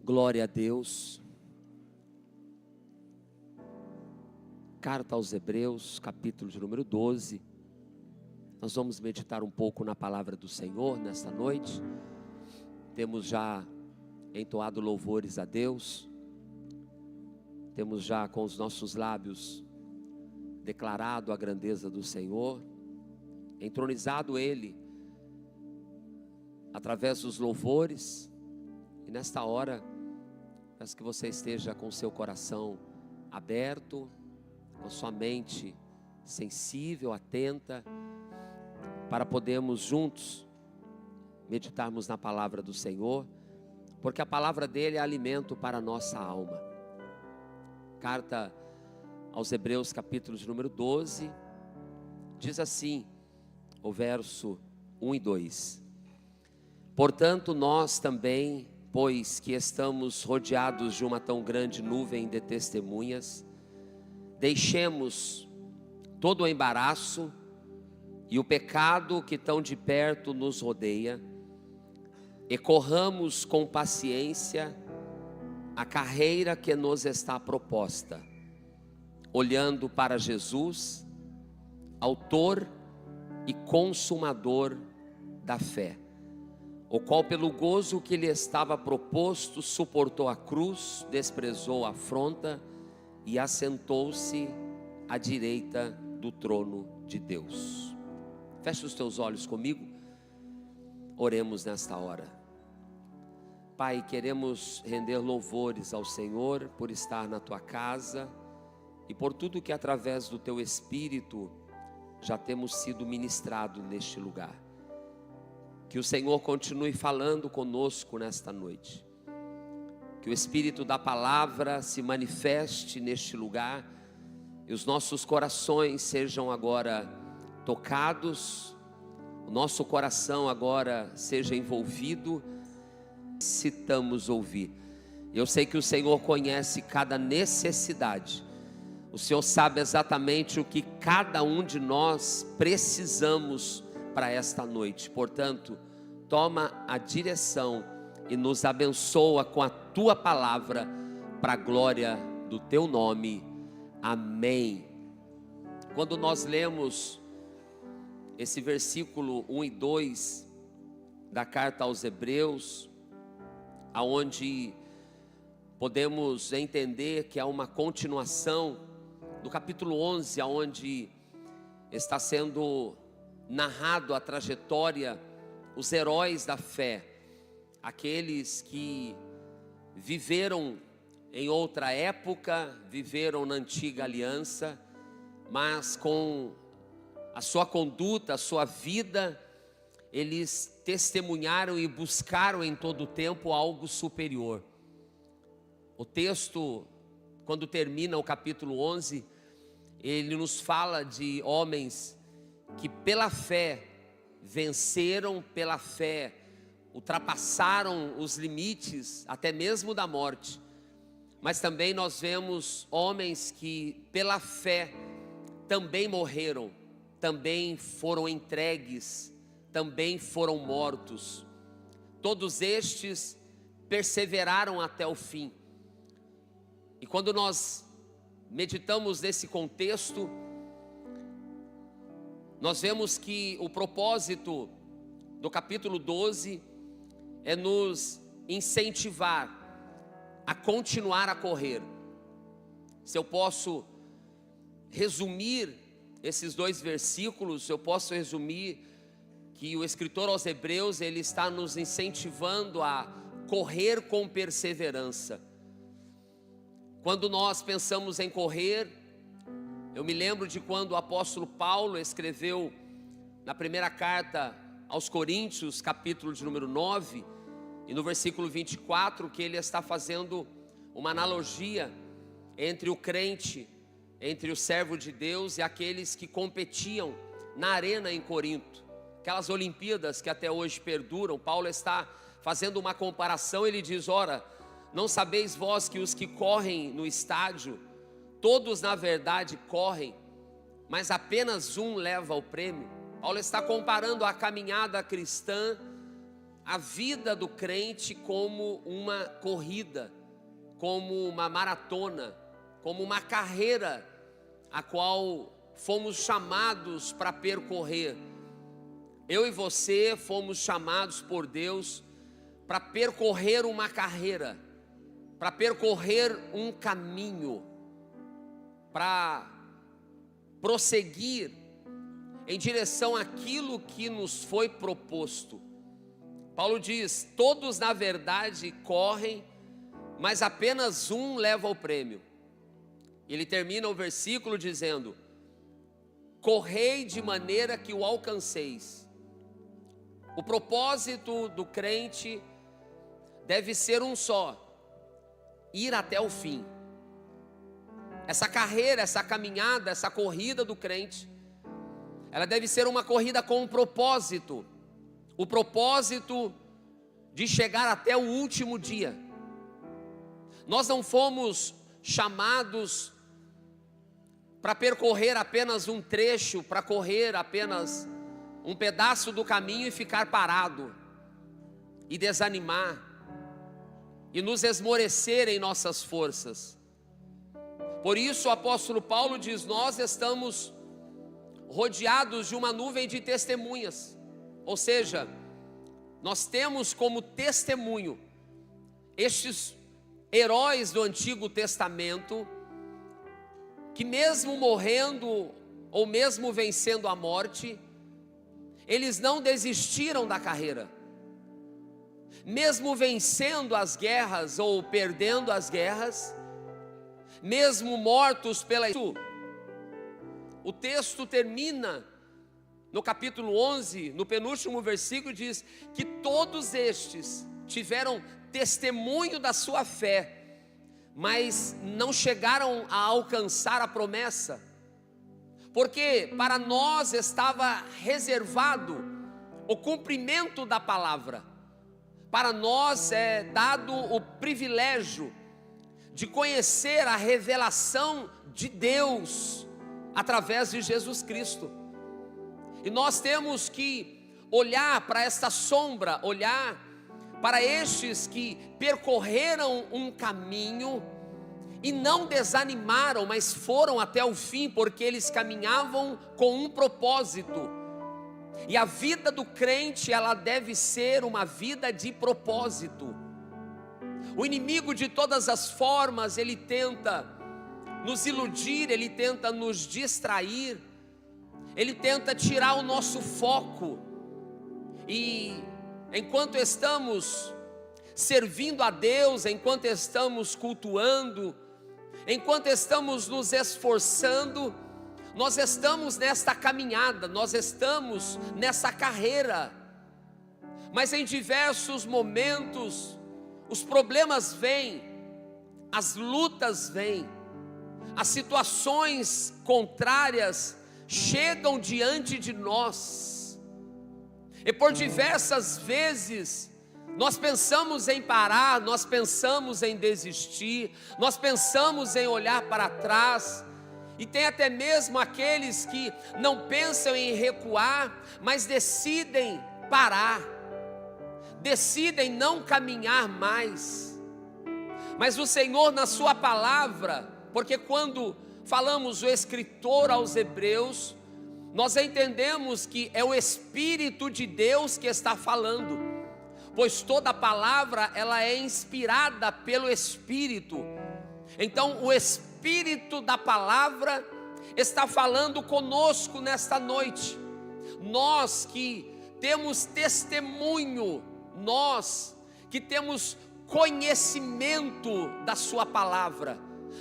Glória a Deus. Carta aos Hebreus, capítulo de número 12. Nós vamos meditar um pouco na palavra do Senhor nesta noite. Temos já entoado louvores a Deus. Temos já com os nossos lábios declarado a grandeza do Senhor, entronizado Ele através dos louvores. E nesta hora, peço que você esteja com o seu coração aberto, com a sua mente sensível, atenta, para podermos juntos meditarmos na palavra do Senhor, porque a palavra dele é alimento para a nossa alma. Carta aos Hebreus, capítulo de número 12, diz assim, o verso 1 e 2: Portanto, nós também, pois que estamos rodeados de uma tão grande nuvem de testemunhas, deixemos todo o embaraço e o pecado que tão de perto nos rodeia, e corramos com paciência a carreira que nos está proposta, olhando para Jesus, autor e consumador da fé, o qual pelo gozo que lhe estava proposto suportou a cruz, desprezou a afronta e assentou-se à direita do trono de Deus. Feche os teus olhos comigo, oremos nesta hora. Pai, queremos render louvores ao Senhor por estar na tua casa e por tudo que através do teu Espírito já temos sido ministrado neste lugar. Que o Senhor continue falando conosco nesta noite. Que o Espírito da palavra se manifeste neste lugar e os nossos corações sejam agora tocados, o nosso coração agora seja envolvido. Necessitamos ouvir. Eu sei que o Senhor conhece cada necessidade. O Senhor sabe exatamente o que cada um de nós precisamos para esta noite. Portanto, toma a direção e nos abençoa com a tua palavra, para a glória do teu nome. Amém. Quando nós lemos esse versículo 1 e 2 da carta aos Hebreus, aonde podemos entender que há uma continuação do capítulo 11, aonde está sendo narrado a trajetória, os heróis da fé, aqueles que viveram em outra época, viveram na antiga aliança, mas com a sua conduta, a sua vida, eles testemunharam e buscaram em todo o tempo algo superior. O texto, quando termina o capítulo 11, ele nos fala de homens que pela fé venceram, pela fé ultrapassaram os limites até mesmo da morte. Mas também nós vemos homens que pela fé também morreram, também foram entregues, também foram mortos. Todos estes perseveraram até o fim. E quando nós meditamos nesse contexto, nós vemos que o propósito do capítulo 12 é nos incentivar a continuar a correr. Se eu posso resumir esses dois versículos, eu posso resumir que o escritor aos Hebreus, ele está nos incentivando a correr com perseverança. Quando nós pensamos em correr, eu me lembro de quando o apóstolo Paulo escreveu na primeira carta aos Coríntios, capítulo de número 9, e no versículo 24, que ele está fazendo uma analogia entre o crente, entre o servo de Deus e aqueles que competiam na arena em Corinto, aquelas Olimpíadas que até hoje perduram. Paulo está fazendo uma comparação, ele diz: ora, não sabeis vós que os que correm no estádio, todos na verdade correm, mas apenas um leva o prêmio? Paulo está comparando a caminhada cristã a vida do crente como uma corrida, como uma maratona, como uma carreira a qual fomos chamados para percorrer. Eu e você fomos chamados por Deus para percorrer uma carreira, para percorrer um caminho, para prosseguir em direção àquilo que nos foi proposto. Paulo diz: todos na verdade correm, mas apenas um leva o prêmio. Ele termina o versículo dizendo: correi de maneira que o alcanceis. O propósito do crente deve ser um só: ir até o fim. Essa carreira, essa caminhada, essa corrida do crente, ela deve ser uma corrida com um propósito. O propósito de chegar até o último dia. Nós não fomos chamados para percorrer apenas um trecho, para correr apenas um pedaço do caminho e ficar parado, e desanimar, e nos esmorecer em nossas forças. Por isso o apóstolo Paulo diz: nós estamos rodeados de uma nuvem de testemunhas. Ou seja, nós temos como testemunho estes heróis do Antigo Testamento, que mesmo morrendo ou mesmo vencendo a morte, eles não desistiram da carreira. Mesmo vencendo as guerras ou perdendo as guerras, mesmo mortos pela... O texto termina no capítulo 11, no penúltimo versículo, diz que todos estes tiveram testemunho da sua fé, mas não chegaram a alcançar a promessa, porque para nós estava reservado o cumprimento da palavra. Para nós é dado o privilégio de conhecer a revelação de Deus através de Jesus Cristo. E nós temos que olhar para esta sombra, olhar para estes que percorreram um caminho e não desanimaram, mas foram até o fim, porque eles caminhavam com um propósito. E a vida do crente, ela deve ser uma vida de propósito. O inimigo, de todas as formas, ele tenta nos iludir, ele tenta nos distrair, ele tenta tirar o nosso foco. E enquanto estamos servindo a Deus, enquanto estamos cultuando, enquanto estamos nos esforçando, nós estamos nesta caminhada, nós estamos nessa carreira. Mas em diversos momentos, os problemas vêm, as lutas vêm, as situações contrárias chegam diante de nós, e por diversas vezes nós pensamos em parar, nós pensamos em desistir, nós pensamos em olhar para trás, e tem até mesmo aqueles que não pensam em recuar, mas decidem parar, decidem não caminhar mais. Mas o Senhor, na sua palavra, porque quando falamos o escritor aos Hebreus, nós entendemos que é o Espírito de Deus que está falando, pois toda palavra ela é inspirada pelo Espírito. Então o Espírito da palavra está falando conosco nesta noite. Nós que temos testemunho, nós que temos conhecimento da sua palavra,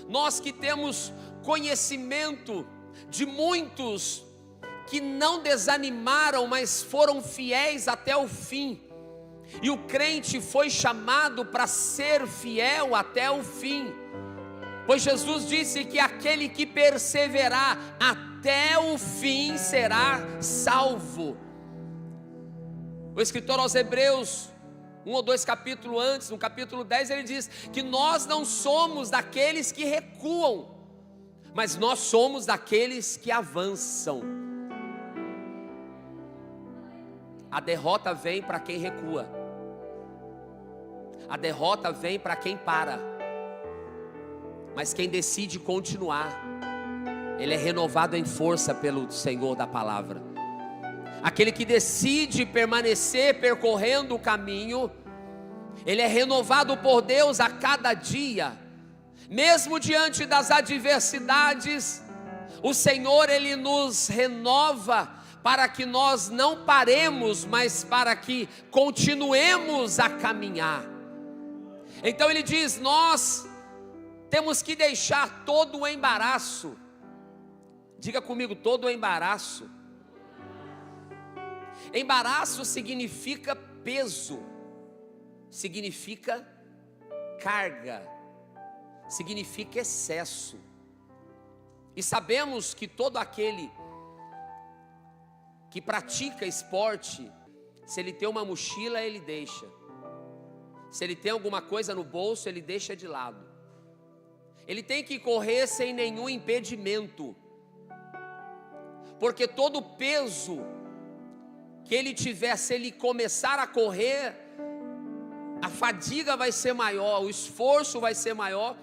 nós que temos conhecimento de muitos que não desanimaram, mas foram fiéis até o fim. E o crente foi chamado para ser fiel até o fim, pois Jesus disse que aquele que perseverar até o fim será salvo. O escritor aos Hebreus, 1 ou 2 capítulos antes, no capítulo 10, ele diz que nós não somos daqueles que recuam, mas nós somos daqueles que avançam. A derrota vem para quem recua. A derrota vem para quem para, mas quem decide continuar, ele é renovado em força pelo Senhor da palavra. Aquele que decide permanecer percorrendo o caminho, ele é renovado por Deus a cada dia. Mesmo diante das adversidades, o Senhor, ele nos renova para que nós não paremos, mas para que continuemos a caminhar. Então ele diz: nós temos que deixar todo o embaraço. Diga comigo, todo o embaraço. Embaraço significa peso, significa carga, significa excesso. E sabemos que todo aquele que pratica esporte, se ele tem uma mochila, ele deixa. Se ele tem alguma coisa no bolso, ele deixa de lado. Ele tem que correr sem nenhum impedimento, porque todo o peso que ele tiver, se ele começar a correr, a fadiga vai ser maior, o esforço vai ser maior,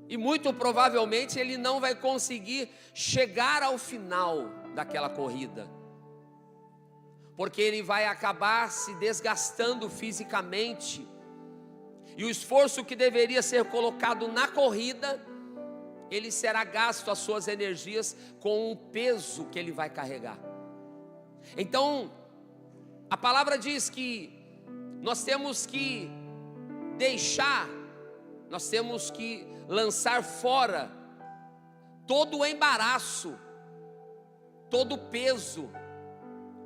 e muito provavelmente ele não vai conseguir chegar ao final daquela corrida, porque ele vai acabar se desgastando fisicamente, e o esforço que deveria ser colocado na corrida, ele será gasto as suas energias com o peso que ele vai carregar. Então, a palavra diz que nós temos que deixar, nós temos que lançar fora todo o embaraço, todo o peso,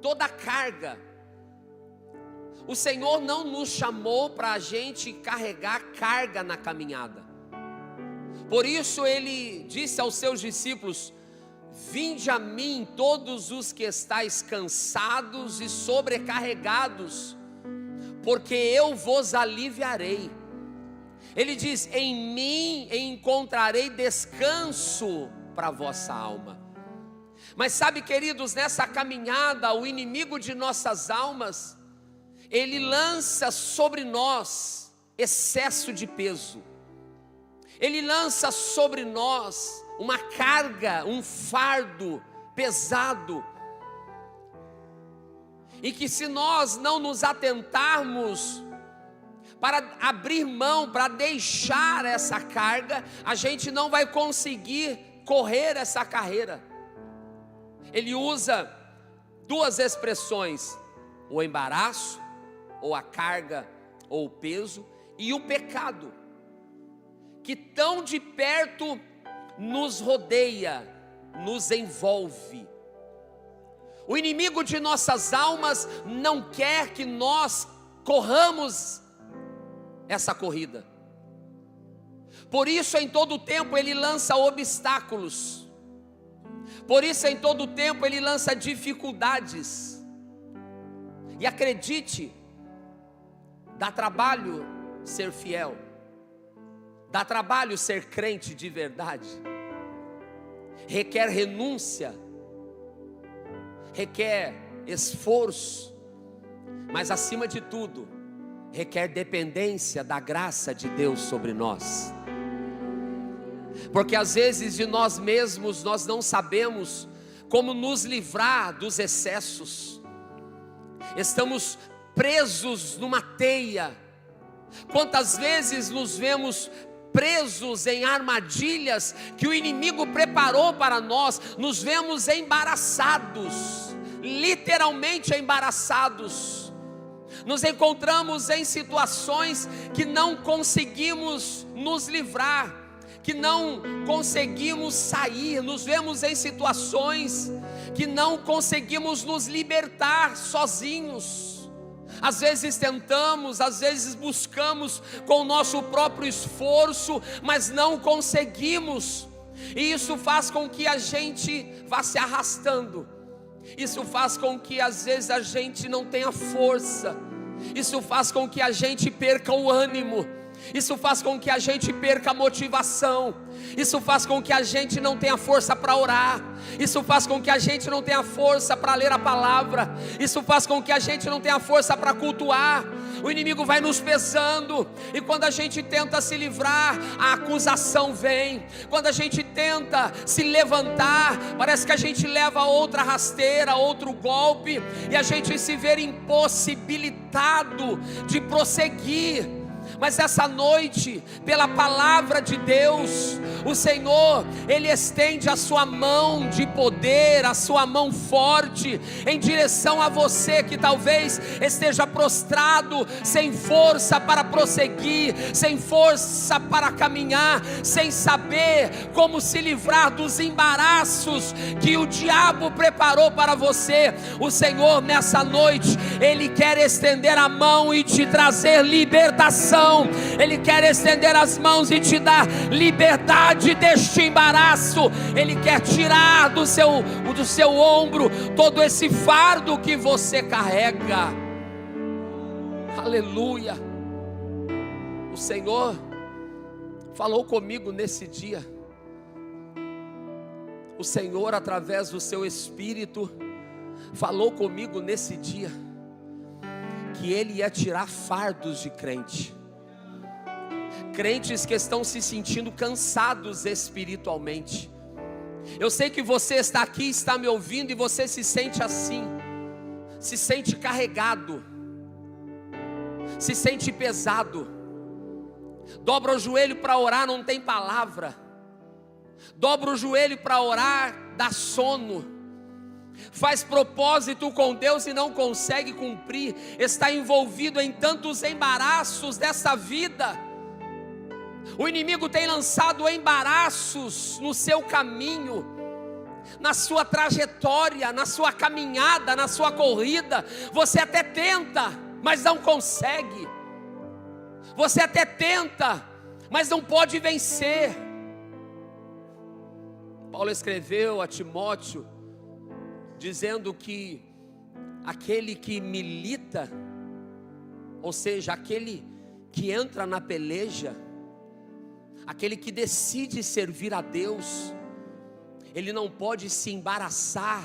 toda a carga. O Senhor não nos chamou para a gente carregar carga na caminhada. Por isso ele disse aos seus discípulos: vinde a mim todos os que estáis cansados e sobrecarregados, porque eu vos aliviarei. Ele diz: em mim encontrarei descanso para a vossa alma. Mas sabe, queridos, nessa caminhada, o inimigo de nossas almas, ele lança sobre nós excesso de peso. Ele lança sobre nós uma carga, um fardo pesado, e que se nós não nos atentarmos para abrir mão, para deixar essa carga, a gente não vai conseguir correr essa carreira. Ele usa duas expressões: o embaraço, ou a carga, ou o peso, e o pecado, que tão de perto nos rodeia, nos envolve. O inimigo de nossas almas não quer que nós corramos essa corrida. Por isso, em todo tempo ele lança obstáculos. Por isso, em todo tempo ele lança dificuldades. E acredite, dá trabalho ser fiel. Dá trabalho ser crente de verdade. Requer renúncia, requer esforço, mas acima de tudo, requer dependência da graça de Deus sobre nós. Porque às vezes de nós mesmos nós não sabemos como nos livrar dos excessos. Estamos presos numa teia. Quantas vezes nos vemos presos em armadilhas que o inimigo preparou para nós, nos vemos embaraçados, literalmente embaraçados. Nos encontramos em situações que não conseguimos nos livrar, que não conseguimos sair, nos vemos em situações que não conseguimos nos libertar sozinhos. Às vezes tentamos, às vezes buscamos com o nosso próprio esforço, mas não conseguimos. E isso faz com que a gente vá se arrastando. Isso faz com que às vezes a gente não tenha força. Isso faz com que a gente perca o ânimo. Isso faz com que a gente perca a motivação. Isso faz com que a gente não tenha força para orar. Isso faz com que a gente não tenha força para ler a palavra. Isso faz com que a gente não tenha força para cultuar. O inimigo vai nos pesando, e quando a gente tenta se livrar, a acusação vem. Quando a gente tenta se levantar, parece que a gente leva outra rasteira, outro golpe, e a gente se vê impossibilitado de prosseguir. Mas essa noite, pela palavra de Deus, o Senhor, Ele estende a sua mão de poder, a sua mão forte, em direção a você que talvez esteja prostrado, sem força para prosseguir, sem força para caminhar, sem saber como se livrar dos embaraços que o diabo preparou para você. O Senhor nessa noite, Ele quer estender a mão e te trazer libertação. Ele quer estender as mãos e te dar liberdade deste embaraço. Ele quer tirar do seu ombro todo esse fardo que você carrega. Aleluia. O Senhor falou comigo nesse dia. O Senhor, através do seu Espírito, falou comigo nesse dia que Ele ia tirar fardos de crente. Crentes que estão se sentindo cansados espiritualmente. Eu sei que você está aqui, está me ouvindo, e você se sente assim, se sente carregado, se sente pesado. Dobra o joelho para orar, não tem palavra. Dobra o joelho para orar, dá sono. Faz propósito com Deus e não consegue cumprir. Está envolvido em tantos embaraços dessa vida. O inimigo tem lançado embaraços no seu caminho, na sua trajetória, na sua caminhada, na sua corrida. Você até tenta, mas não consegue. Você até tenta, mas não pode vencer. Paulo escreveu a Timóteo, dizendo que aquele que milita, ou seja, aquele que entra na peleja, aquele que decide servir a Deus, ele não pode se embaraçar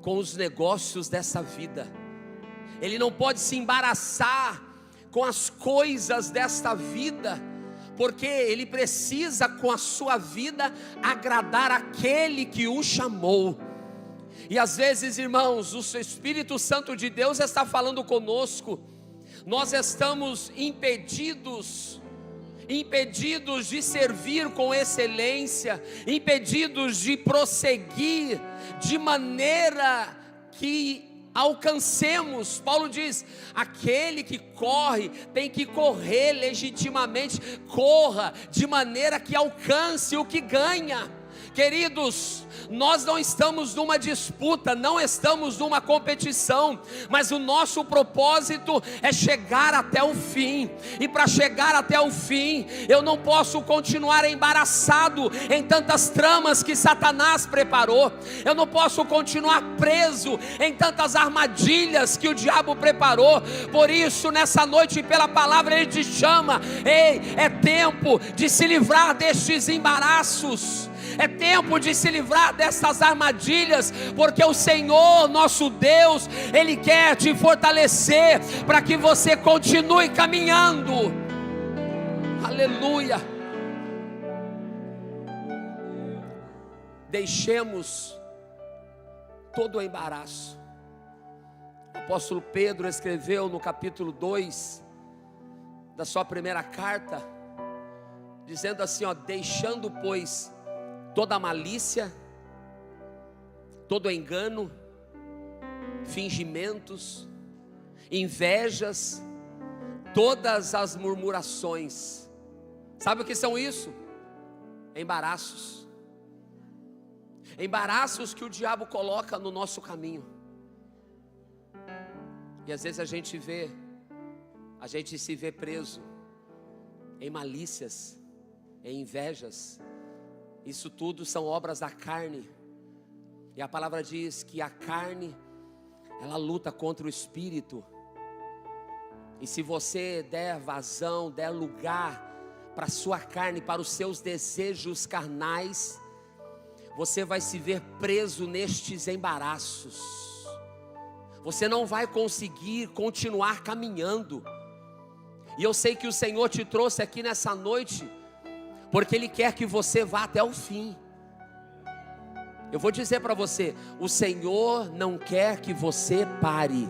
com os negócios dessa vida. Ele não pode se embaraçar com as coisas desta vida, porque ele precisa com a sua vida agradar aquele que o chamou. E às vezes, irmãos, o Espírito Santo de Deus está falando conosco. Nós estamos impedidos de servir com excelência, impedidos de prosseguir de maneira que alcancemos. Paulo diz: aquele que corre tem que correr legitimamente, corra de maneira que alcance o que ganha. Queridos, nós não estamos numa disputa, não estamos numa competição, mas o nosso propósito é chegar até o fim. E para chegar até o fim, eu não posso continuar embaraçado em tantas tramas que Satanás preparou. Eu não posso continuar preso em tantas armadilhas que o diabo preparou. Por isso, nessa noite, pela palavra, ele te chama: ei, é tempo de se livrar destes embaraços. É tempo de se livrar dessas armadilhas, porque o Senhor, nosso Deus, Ele quer te fortalecer, para que você continue caminhando. Aleluia. Deixemos todo o embaraço. O apóstolo Pedro escreveu no capítulo 2 da sua primeira carta, dizendo assim, deixando pois toda malícia, todo engano, fingimentos, invejas, todas as murmurações. Sabe o que são isso? Embaraços. Embaraços que o diabo coloca no nosso caminho. E às vezes a gente se vê preso em malícias, em invejas. Isso tudo são obras da carne. E a palavra diz que a carne, ela luta contra o espírito. E se você der vazão, der lugar para a sua carne, para os seus desejos carnais, você vai se ver preso nestes embaraços. Você não vai conseguir continuar caminhando. E eu sei que o Senhor te trouxe aqui nessa noite, porque Ele quer que você vá até o fim. Eu vou dizer para você, o Senhor não quer que você pare.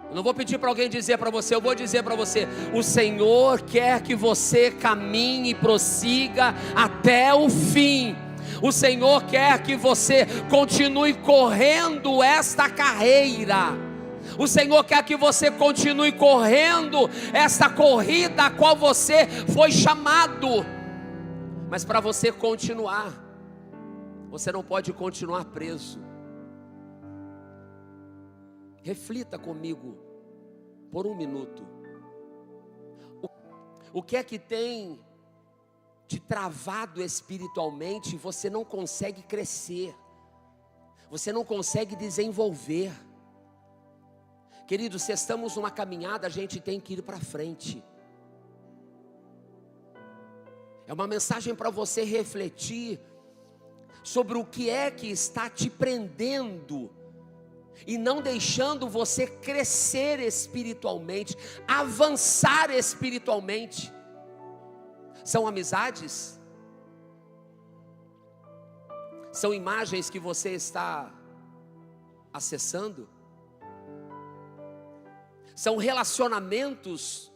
Eu não vou pedir para alguém dizer para você, eu vou dizer para você, o Senhor quer que você caminhe e prossiga até o fim. O Senhor quer que você continue correndo esta carreira. O Senhor quer que você continue correndo esta corrida a qual você foi chamado. Mas para você continuar, você não pode continuar preso. Reflita comigo por um minuto. O que é que tem te travado espiritualmente? Você não consegue crescer, você não consegue desenvolver. Queridos, se estamos numa caminhada, a gente tem que ir para frente. É uma mensagem para você refletir sobre o que é que está te prendendo e não deixando você crescer espiritualmente, avançar espiritualmente. São amizades? São imagens que você está acessando? São relacionamentos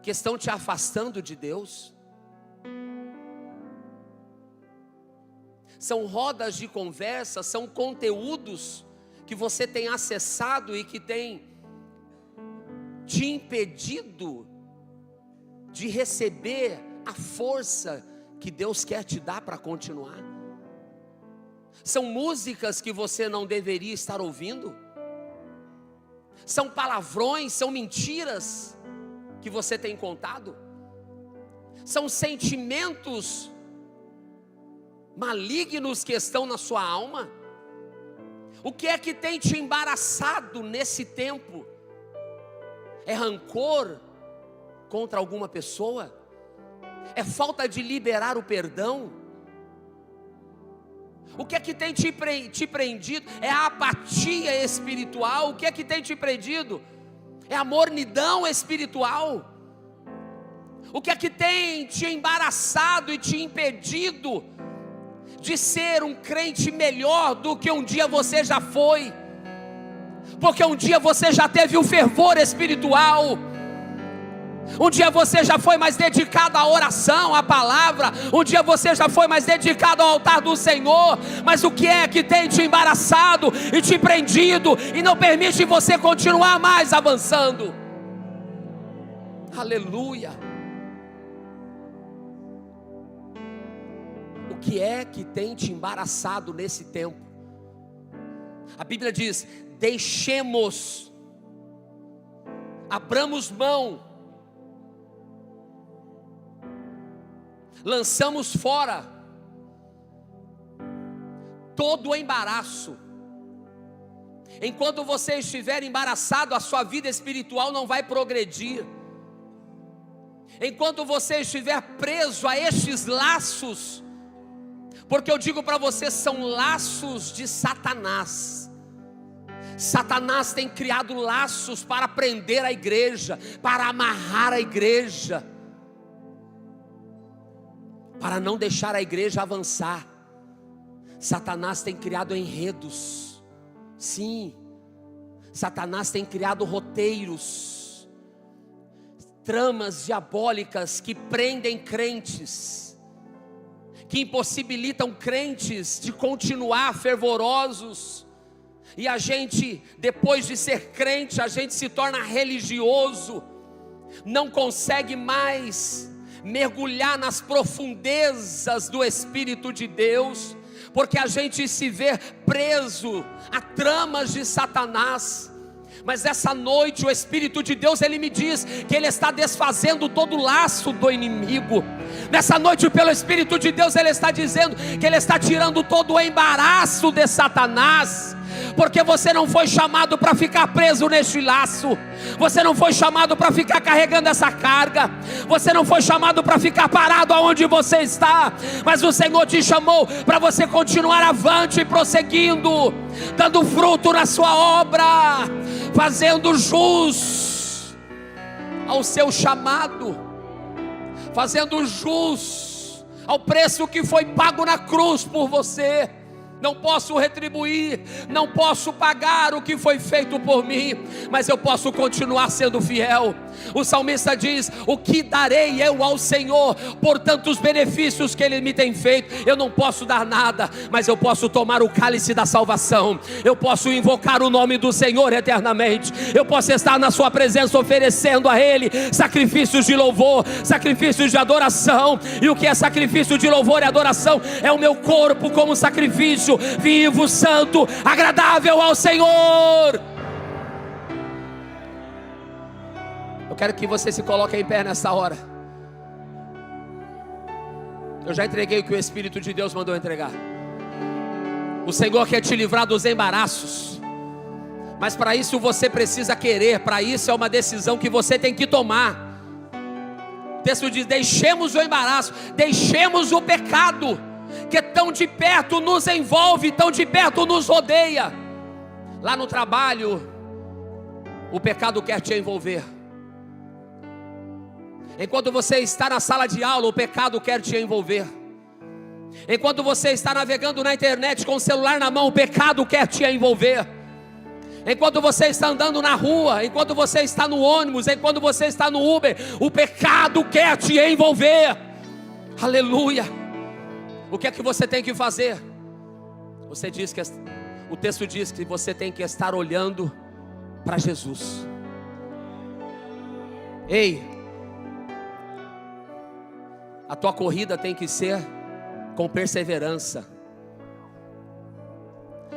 que estão te afastando de Deus? São rodas de conversa, são conteúdos que você tem acessado e que tem te impedido de receber a força que Deus quer te dar para continuar? São músicas que você não deveria estar ouvindo? São palavrões, são mentiras que você tem contado? São sentimentos malignos que estão na sua alma? O que é que tem te embaraçado nesse tempo? É rancor contra alguma pessoa? É falta de liberar o perdão? O que é que tem te prendido? É a apatia espiritual? O que é que tem te prendido? É a mornidão espiritual? O que é que tem te embaraçado e te impedido de ser um crente melhor do que um dia você já foi? Porque um dia você já teve o fervor espiritual, um dia você já foi mais dedicado à oração, à palavra, um dia você já foi mais dedicado ao altar do Senhor. Mas o que é que tem te embaraçado e te prendido e não permite você continuar mais avançando? Aleluia. O que é que tem te embaraçado nesse tempo? A Bíblia diz: deixemos, abramos mão, lançamos fora todo o embaraço. Enquanto você estiver embaraçado, a sua vida espiritual não vai progredir. Enquanto você estiver preso a estes laços, porque eu digo para você, são laços de Satanás. Satanás tem criado laços para prender a igreja, para amarrar a igreja, para não deixar a igreja avançar. Satanás tem criado enredos. Sim, Satanás tem criado roteiros, tramas diabólicas que prendem crentes, que impossibilitam crentes de continuar fervorosos. E a gente, depois de ser crente, a gente se torna religioso, não consegue mais mergulhar nas profundezas do Espírito de Deus, porque a gente se vê preso a tramas de Satanás. Mas essa noite o Espírito de Deus, Ele me diz que Ele está desfazendo todo o laço do inimigo. Nessa noite, pelo Espírito de Deus, Ele está dizendo que Ele está tirando todo o embaraço de Satanás, porque você não foi chamado para ficar preso neste laço, você não foi chamado para ficar carregando essa carga, você não foi chamado para ficar parado aonde você está, mas o Senhor te chamou para você continuar avante e prosseguindo, dando fruto na sua obra, fazendo jus ao seu chamado, fazendo jus ao preço que foi pago na cruz por você. Não posso retribuir, não posso pagar o que foi feito por mim, mas eu posso continuar sendo fiel. O salmista diz: o que darei eu ao Senhor por tantos benefícios que Ele me tem feito? Eu não posso dar nada, mas eu posso tomar o cálice da salvação, eu posso invocar o nome do Senhor eternamente, eu posso estar na sua presença oferecendo a Ele sacrifícios de louvor, sacrifícios de adoração. E o que é sacrifício de louvor e adoração? É o meu corpo como sacrifício vivo, santo, agradável ao Senhor. Eu quero que você se coloque em pé nessa hora. Eu já entreguei o que o Espírito de Deus mandou entregar. O Senhor quer te livrar dos embaraços, mas para isso você precisa querer. Para isso é uma decisão que você tem que tomar. O texto diz: deixemos o embaraço, deixemos o pecado que tão de perto nos envolve, tão de perto nos rodeia. Lá no trabalho, o pecado quer te envolver. Enquanto você está na sala de aula, o pecado quer te envolver. Enquanto você está navegando na internet com o celular na mão, o pecado quer te envolver. Enquanto você está andando na rua, enquanto você está no ônibus, enquanto você está no Uber, o pecado quer te envolver. Aleluia. O que é que você tem que fazer? Você diz que o texto diz que você tem que estar olhando para Jesus. Ei, a tua corrida tem que ser com perseverança.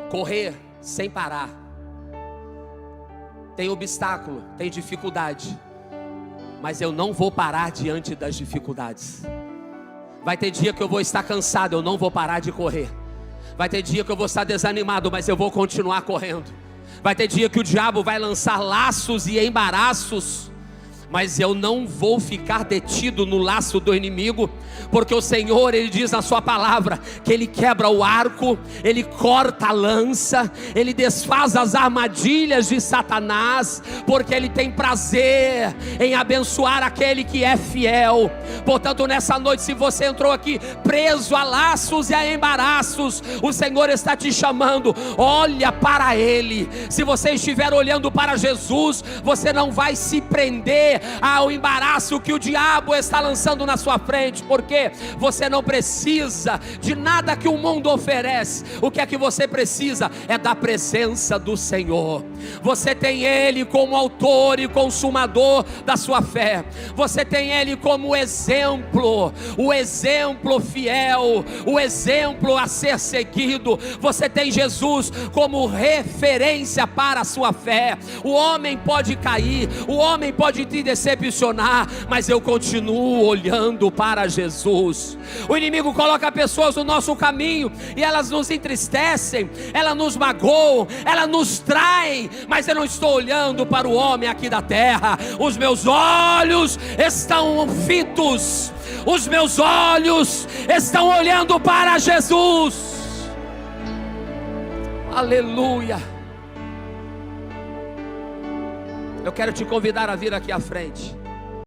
Correr sem parar. Tem obstáculo, tem dificuldade, mas eu não vou parar diante das dificuldades. Vai ter dia que eu vou estar cansado, eu não vou parar de correr. Vai ter dia que eu vou estar desanimado, mas eu vou continuar correndo. Vai ter dia que o diabo vai lançar laços e embaraços, mas eu não vou ficar detido no laço do inimigo, porque o Senhor, Ele diz na sua palavra, que Ele quebra o arco, Ele corta a lança, Ele desfaz as armadilhas de Satanás, porque Ele tem prazer em abençoar aquele que é fiel. Portanto, nessa noite, se você entrou aqui preso a laços e a embaraços, o Senhor está te chamando, olha para Ele. Se você estiver olhando para Jesus, você não vai se prender ao embaraço que o diabo está lançando na sua frente, porque você não precisa de nada que o mundo oferece. O que é que você precisa? É da presença do Senhor. Você tem Ele como autor e consumador da sua fé. Você tem Ele como exemplo, o exemplo fiel, o exemplo a ser seguido. Você tem Jesus como referência para a sua fé. O homem pode cair, o homem pode te decepcionar, mas eu continuo olhando para Jesus. O inimigo coloca pessoas no nosso caminho e elas nos entristecem, elas nos magoam, elas nos traem, mas eu não estou olhando para o homem aqui da terra. Os meus olhos estão fitos, os meus olhos estão olhando para Jesus. Aleluia. Eu quero te convidar a vir aqui à frente.